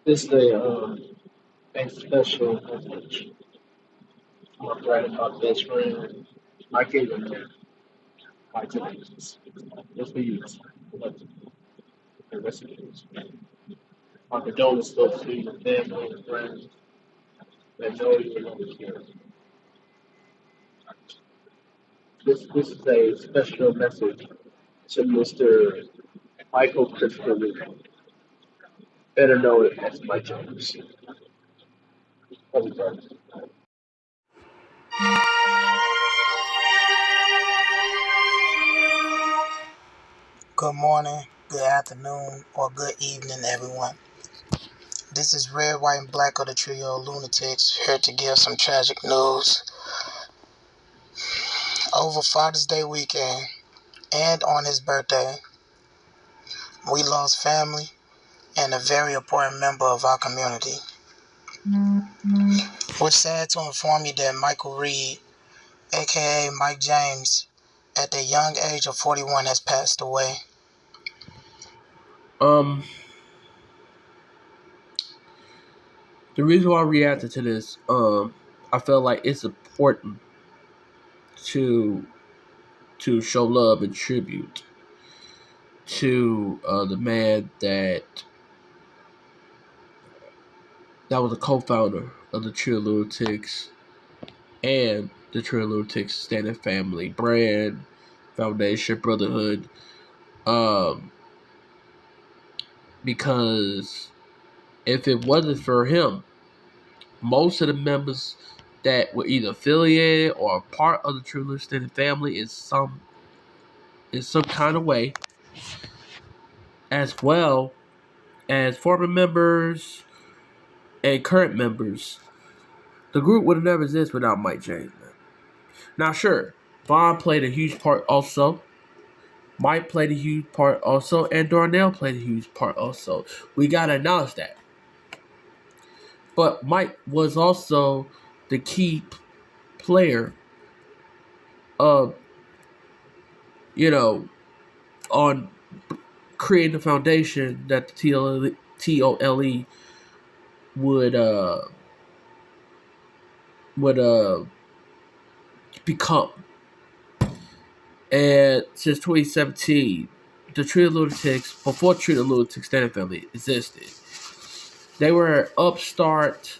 This is a special message from my friend, my best friend. I gave him my today's. Just for you. The rest of it. My condolences go to your family and friends that know you and understand. This is a special message to Mr. Michael Christopher Lee, better known as Mike Jones. Good morning, good afternoon, or good evening, everyone. This is Red, White, and Black of the Trio of Lunatics here to give some tragic news. Over Father's Day weekend and on his birthday, we lost family and a very important member of our community. We're sad to inform you that Michael Reed, aka Mike James, at the young age of 41 has passed away. Um, the reason why I reacted to this, I felt like it's important to show love and tribute to the man that was a co-founder of the True Lunatics and the True Lunatics Standing Family brand, foundation, brotherhood. Um, because if it wasn't for him, most of the members that were either affiliated or a part of the True Lunatics family in some kind of way, as well as former members and current members, the group would have never existed without Mike James. Man. Now, sure, Vaughn played a huge part also. Mike played a huge part also, and Darnell played a huge part also. We gotta acknowledge that. But Mike was also the key player of, you know, on creating the foundation that the TOLE would would become. And since 2017, the Tree of Lunatics, before Tree of Lunatics Standing Family existed, they were upstart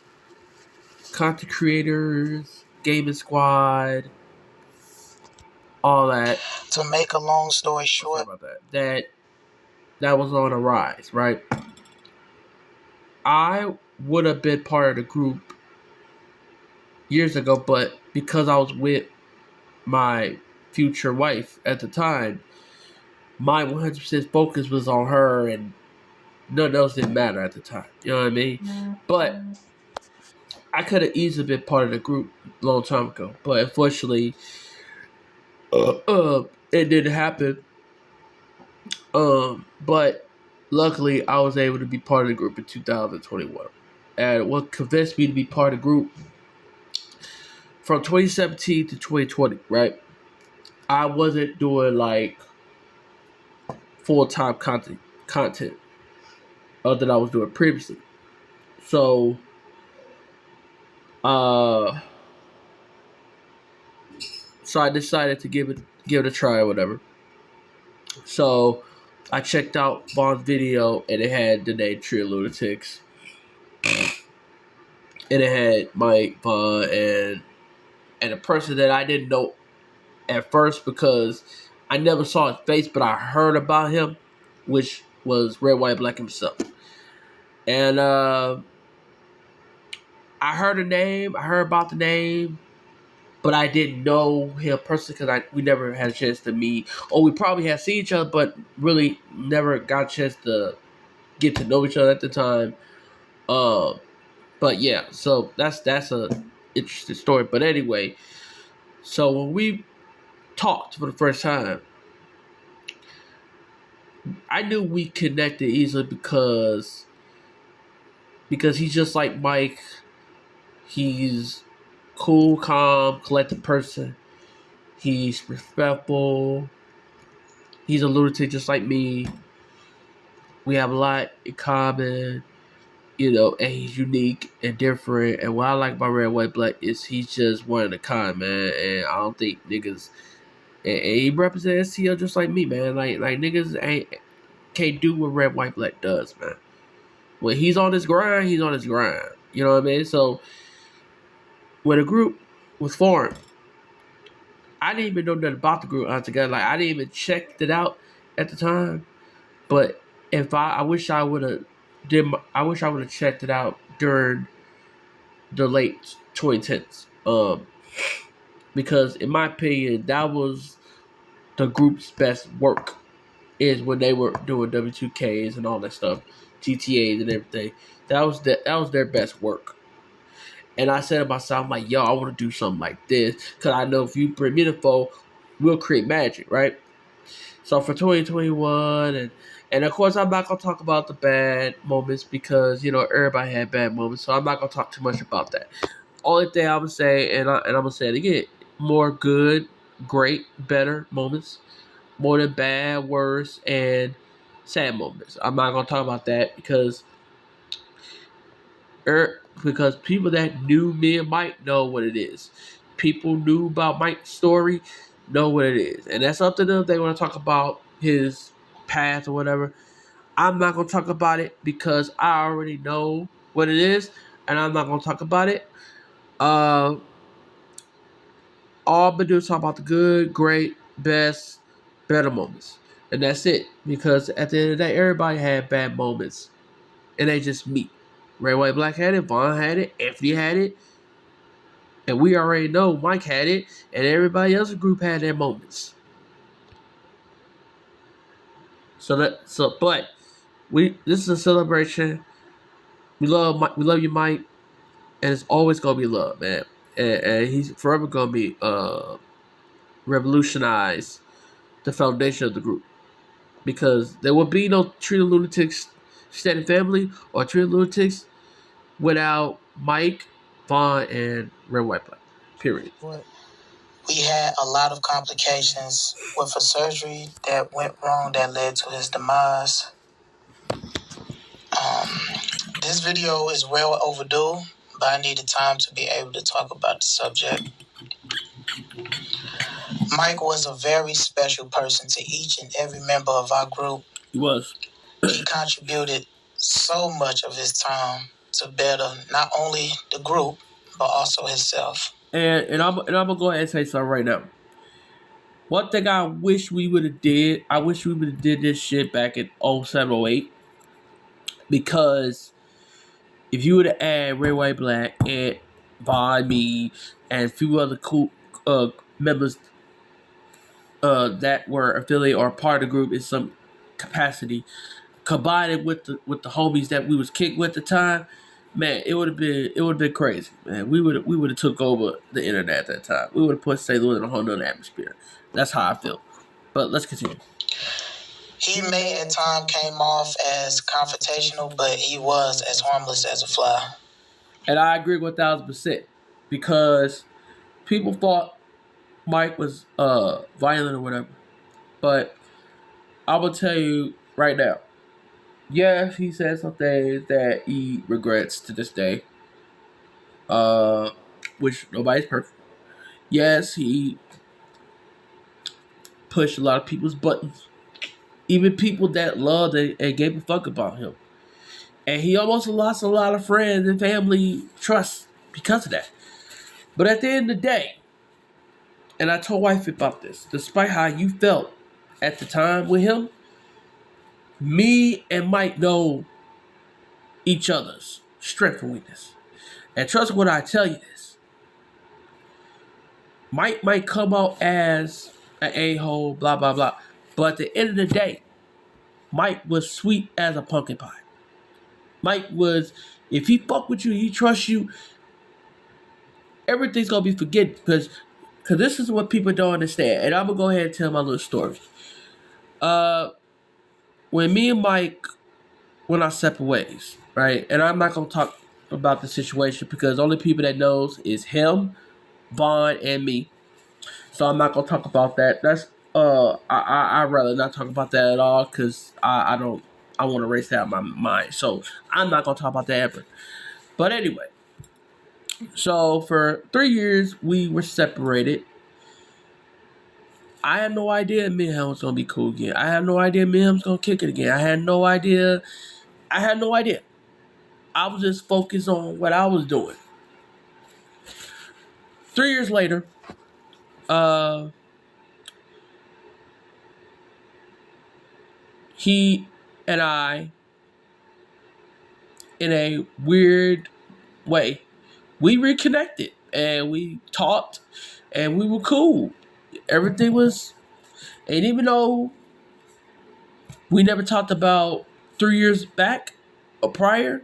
content creators, gaming squad, all that. To make a long story Sorry short, about that. That was on a rise, right? I would have been part of the group years ago, but because I was with my future wife at the time, my 100% focus was on her, and nothing else didn't matter at the time. You know what I mean? But I could have easily been part of the group a long time ago, but unfortunately, it didn't happen. But luckily, I was able to be part of the group in 2021. And what convinced me to be part of the group from 2017 to 2020, right? I wasn't doing like full time content that I was doing previously. So, uh, so I decided to give it a try or whatever. So I checked out Vaughn's video and it had the name Trio Lunatics. And it had Mike, Vaughn, and a person that I didn't know at first because I never saw his face, but I heard about him, which was Red, White, Black himself. And I heard the name, I heard about the name, but I didn't know him personally because we never had a chance to meet. Or we probably had seen each other, but really never got a chance to get to know each other at the time. Um, but yeah, so that's a interesting story. But anyway, so when we talked for the first time, I knew we connected easily because he's just like Mike. He's cool, calm, collected person. He's respectful. He's a lunatic just like me. We have a lot in common. and he's unique and different. And what I like about Red White Black is he's just one of a kind, man. And I don't think niggas and he represents STL just like me, man. Like niggas ain't can't do what Red White Black does, man. When he's on his grind, he's on his grind. You know what I mean? So when the group was formed, I didn't even know nothing about the group altogether. Like I didn't even check it out at the time. But if I wish I would have I wish I would have checked it out during the late 2010s. Because in my opinion, that was the group's best work. Is when they were doing W2Ks and all that stuff, GTAs and everything. That was their best work. And I said to myself, I'm like, yo, I want to do something like this. Because I know if you bring me the info, we'll create magic, right? So for 2021, and of course, I'm not going to talk about the bad moments because, everybody had bad moments. So I'm not going to talk too much about that. Only thing I'm going to say, and I'm going to say it again, more good, great, better moments. More than bad, worse, and sad moments. I'm not going to talk about that because people that knew me and Mike know what it is. People knew about Mike's story, know what it is, and that's up to them if they want to talk about his past or whatever. I'm not gonna talk about it because I already know what it is, and I'm not gonna talk about it. Uh, all I'm gonna do is talk about the good, great, best, better moments, and that's it. Because at the end of the day, everybody had bad moments, and they just meet. Red, White, Black had it. Vaughn had it. Anthony had it. And we already know Mike had it, and everybody else in the group had their moments. But this is a celebration. We love you, Mike, and it's always gonna be love, man. And he's forever gonna be revolutionize the foundation of the group because there will be no Trio Lunatics Standing Family or Trio Lunatics without Mike, Vaughn, and Red White Black. Period. But we had a lot of complications with a surgery that went wrong that led to his demise. Um, this video is well overdue, but I needed time to be able to talk about the subject. Mike was a very special person to each and every member of our group. He was. He contributed so much of his time to better not only the group, but also himself. And I'm gonna go ahead and say something right now. One thing I wish we would have did, I wish we would have did this shit back in 07, 08. Because if you would have added Red, White, Black, and Von, me, and a few other cool members that were affiliated or part of the group in some capacity, combined it with the homies that we was kicked with at the time, man, it would have been crazy, man. We would have took over the internet at that time. We would have put St. Louis in a whole nother atmosphere. That's how I feel. But let's continue. He may at times came off as confrontational, but he was as harmless as a fly. And I agree 1000% because people thought Mike was violent or whatever. But I will tell you right now, yes, he said some things that he regrets to this day. Uh, which nobody's perfect. Yes, he pushed a lot of people's buttons, even people that loved and gave a fuck about him. And he almost lost a lot of friends and family trust because of that. But at the end of the day, and I told wife about this, despite how you felt at the time with him, me and Mike know each other's strength and weakness. And trust when I tell you this, Mike might come out as an a-hole, blah, blah, blah. But at the end of the day, Mike was sweet as a pumpkin pie. Mike was, if he fuck with you, he trusts you, everything's gonna be forgiven because this is what people don't understand. And I'm gonna go ahead and tell my little story. When me and Mike went our separate ways, right? And I'm not gonna talk about the situation because the only people that knows is him, Vaughn, and me. So I'm not gonna talk about that. That's I rather not talk about that at all because I don't I want to erase that out of my mind. So I'm not gonna talk about that ever. But anyway, so for 3 years we were separated. I had no idea me and him was gonna be cool again. I had no idea me and him was gonna kick it again. I had no idea. I had no idea. I was just focused on what I was doing. 3 years later, uh, he and I, in a weird way, we reconnected and we talked and we were cool. Everything was, and even though we never talked about 3 years back or prior,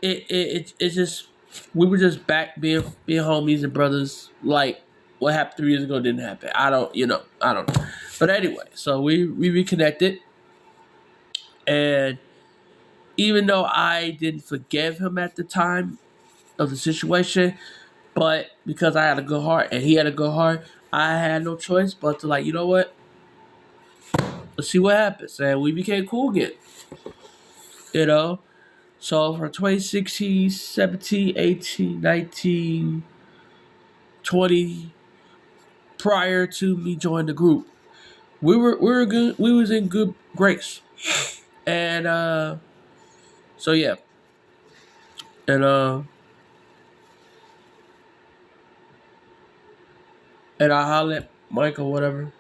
it just we were just back being homies and brothers. Like what happened 3 years ago didn't happen. I don't know. But anyway, so we reconnected, and even though I didn't forgive him at the time of the situation, but because I had a good heart and he had a good heart, I had no choice but to, like, you know what? Let's see what happens. And we became cool again. You know? So from 2016, 17, 18, 19, 20, prior to me joining the group, we were good. We was in good grace. And so yeah. And and I hollered at Mike or whatever.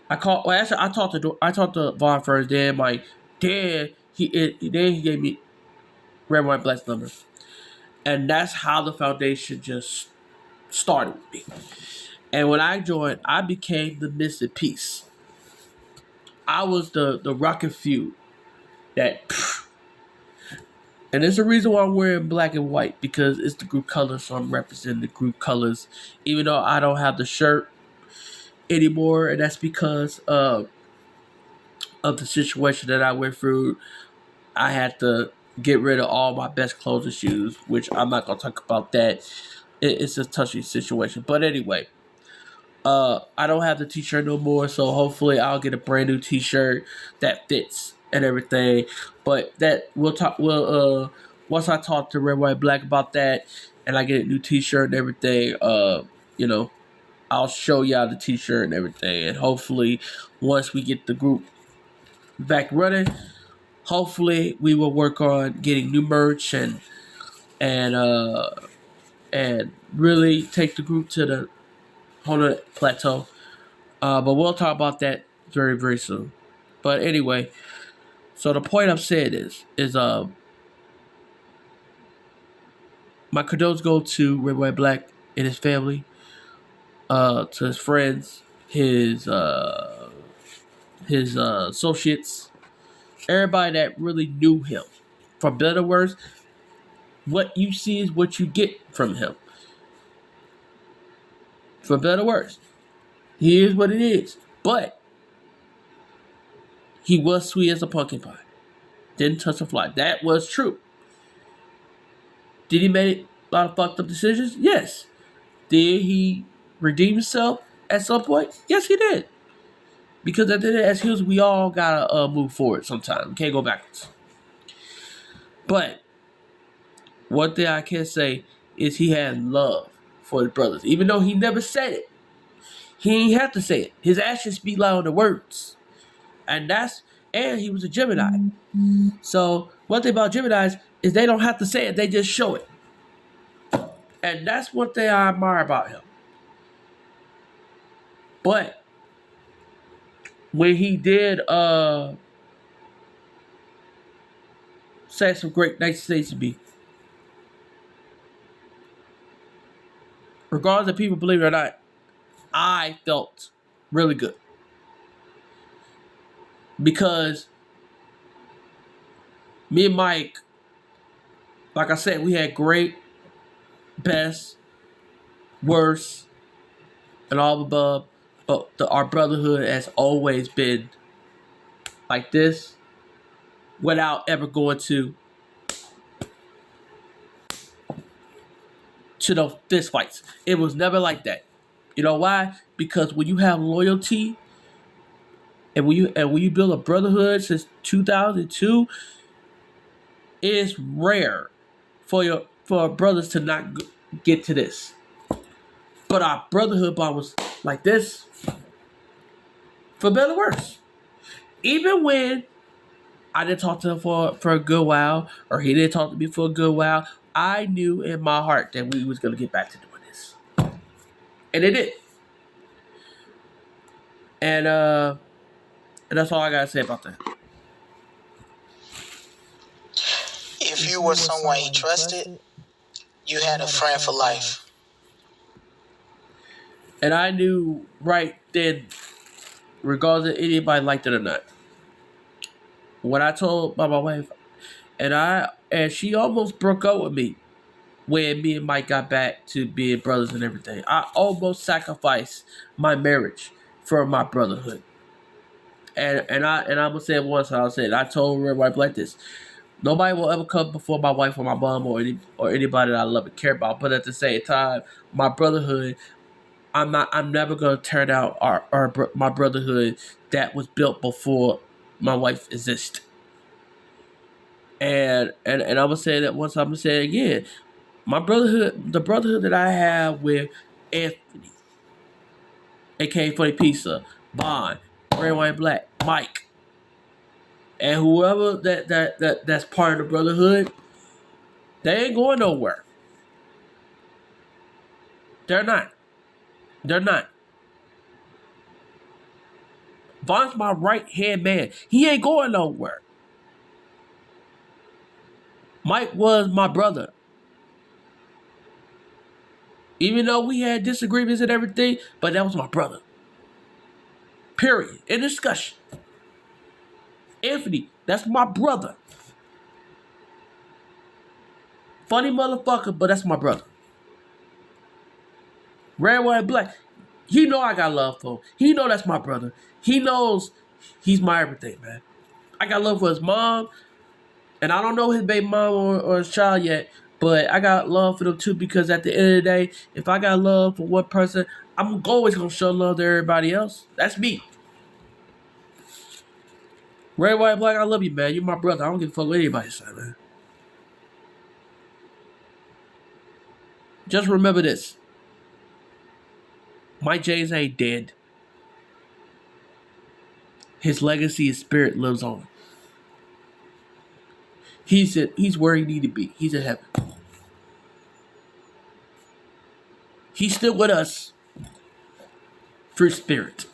Actually, I talked to Vaughn first. Then my dad, then he gave me Red White Black's number, and that's how the foundation just started with me. And when I joined, I became the missing piece. I was the rocket fuel that, and it's the reason why I'm wearing black and white, because it's the group colors, so I'm representing the group colors, even though I don't have the shirt anymore, and that's because of the situation that I went through. I had to get rid of all my best clothes and shoes, which I'm not gonna talk about that. It's a touchy situation. But anyway, I don't have the t-shirt no more, so hopefully I'll get a brand new t-shirt that fits and everything. But that we'll talk. Once I talk to Red White Black about that, and I get a new t-shirt and everything, you know, I'll show y'all the t-shirt and everything. And hopefully, once we get the group back running, hopefully we will work on getting new merch and uh and really take the group to the whole plateau. But we'll talk about that very, very soon. But anyway, so the point I'm saying is my condolences go to Red White Black and his family, to his friends, his associates, everybody that really knew him. For better or worse, what you see is what you get from him. For better or worse, he is what it is. But he was sweet as a pumpkin pie. Didn't touch a fly. That was true. Did he make a lot of fucked up decisions? Yes. Did he redeem himself at some point? Yes, he did. Because at the end, as humans, we all gotta move forward sometimes. We can't go backwards. But one thing I can say is he had love for his brothers. Even though he never said it. He ain't have to say it. His actions speak louder than words. And he was a Gemini. So one thing about Geminis is they don't have to say it, they just show it. And that's one thing I admire about him. But when he did say some great nice things to me, regardless of people believe it or not, I felt really good. Because me and Mike, like I said, we had great, best, worst, and all above. But our brotherhood has always been like this, without ever going to those fist fights. It was never like that. You know why? Because when you have loyalty And when you build a brotherhood since 2002, it's rare for brothers to not get to this. But our brotherhood bond was like this, for better or worse. Even when I didn't talk to him for a good while, or he didn't talk to me for a good while, I knew in my heart that we was gonna get back to doing this, and it did. And that's all I gotta say about that. If you were someone he trusted, you had a friend for life. And I knew right then, regardless of anybody liked it or not, when I told my wife, and she almost broke up with me when me and Mike got back to being brothers and everything. I almost sacrificed my marriage for my brotherhood. And I'm gonna say it once, and I'll say it. I told Red White like this: nobody will ever come before my wife or my mom or anybody that I love and care about. But at the same time, my brotherhood, I'm never gonna turn out my brotherhood that was built before my wife exists. And I'm gonna say that once. I'm gonna say it again. The brotherhood that I have with Anthony, aka Funny Pizza, Bond, Red White Black, Mike, and whoever that's part of the brotherhood, they ain't going nowhere. They're not. They're not. Bond's my right hand man. He ain't going nowhere. Mike was my brother. Even though we had disagreements and everything, but that was my brother. Period. In discussion. Anthony, that's my brother. Funny motherfucker, but that's my brother. Red, white, black. He know I got love for him. He know that's my brother. He knows he's my everything, man. I got love for his mom, and I don't know his baby mom or his child yet, but I got love for them too, because at the end of the day, if I got love for one person, I'm always gonna show love to everybody else. That's me. Red, white, black, I love you, man. You're my brother. I don't give a fuck what anybody say, man. Just remember this. Mike James ain't dead. His legacy, his spirit lives on. He's where he need to be. He's in heaven. He's still with us through spirit.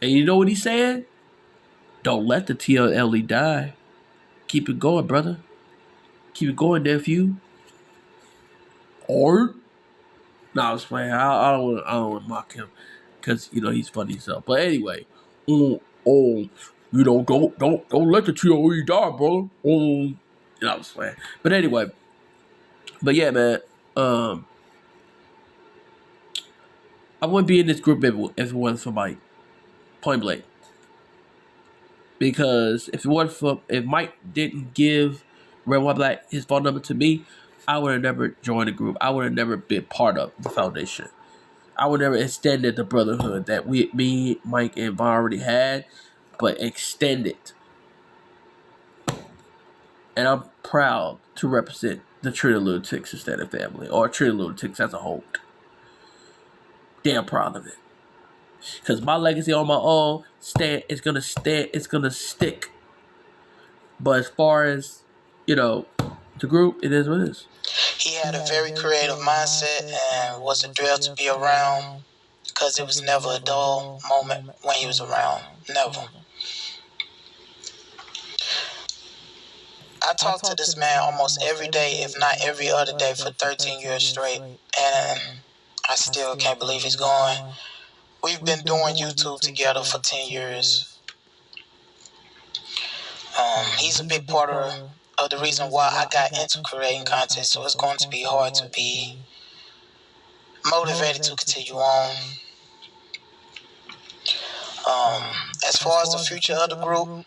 And you know what he's saying? Don't let the TLE die. Keep it going, brother. Keep it going, nephew. Or no, I was playing. I don't want to mock him, because he's funny himself. But anyway, don't let the TLE die, brother. I was playing. But anyway, but yeah, man. I wouldn't be in this group if it wasn't for Mike. Point blank. Because if Mike didn't give Red White Black his phone number to me, I would have never joined the group. I would have never been part of the foundation. I would never extended the brotherhood that me, Mike, and Von already had, but extended. And I'm proud to represent the Trinity Lunatics extended family, or Trinity Lunatics as a whole. Damn proud of it. Because my legacy on my own it's gonna stick. But as far as, the group, it is what it is. He had a very creative mindset and was a thrill to be around, because it was never a dull moment when he was around. Never. I talked to this man almost every day, if not every other day, for 13 years straight, and I still can't believe he's gone. We've been doing YouTube together for 10 years. He's a big part of the reason why I got into creating content, so it's going to be hard to be motivated to continue on. As far as the future of the group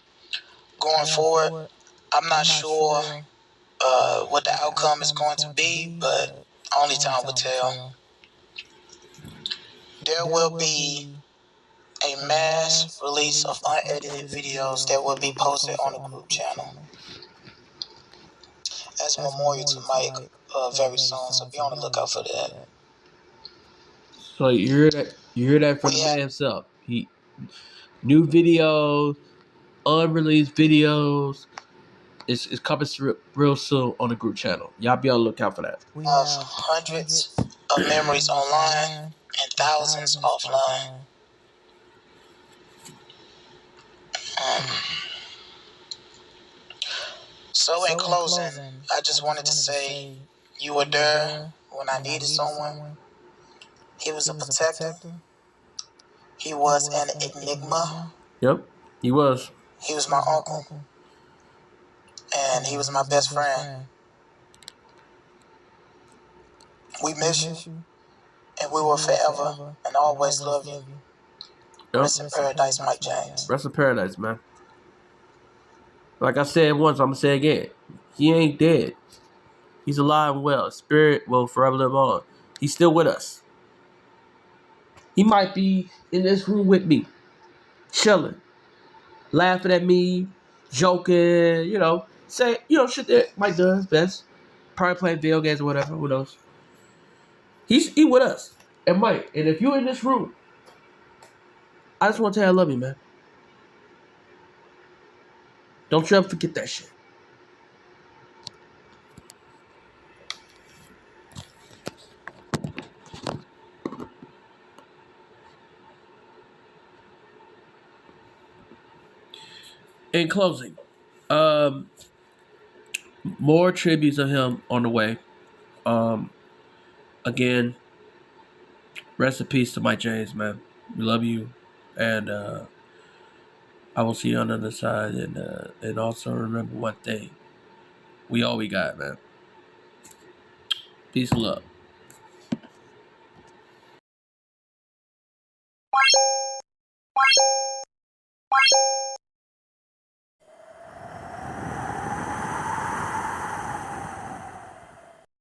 going forward, I'm not sure what the outcome is going to be, but only time will tell. There will be a mass release of unedited videos that will be posted on the group channel as a memorial to Mike very soon. So be on the lookout for that. So you hear that? You hear that from the man himself. He new videos, unreleased videos. It's coming real soon on the group channel. Y'all be on the lookout for that. We have hundreds of memories online and thousands offline. So in closing, I just wanted to say you were there when I needed someone. He was a protector. He was an enigma. Yep, he was. He was my uncle. And he was my best friend. We miss you. And we will forever and always love you. Yep. Rest in paradise, Mike James. Rest in paradise, man. Like I said once, I'm gonna say again. He ain't dead. He's alive and well. Spirit will forever live on. He's still with us. He might be in this room with me, chilling, laughing at me, joking, say, shit that Mike does best. Probably playing video games or whatever, who knows. He with us. And Mike, and if you're in this room, I just want to tell you I love you, man. Don't you ever forget that shit. In closing, more tributes of him on the way. Again, rest in peace to Mike James, man. We love you, and I will see you on the other side. And also remember one thing: we all we got, man. Peace and love.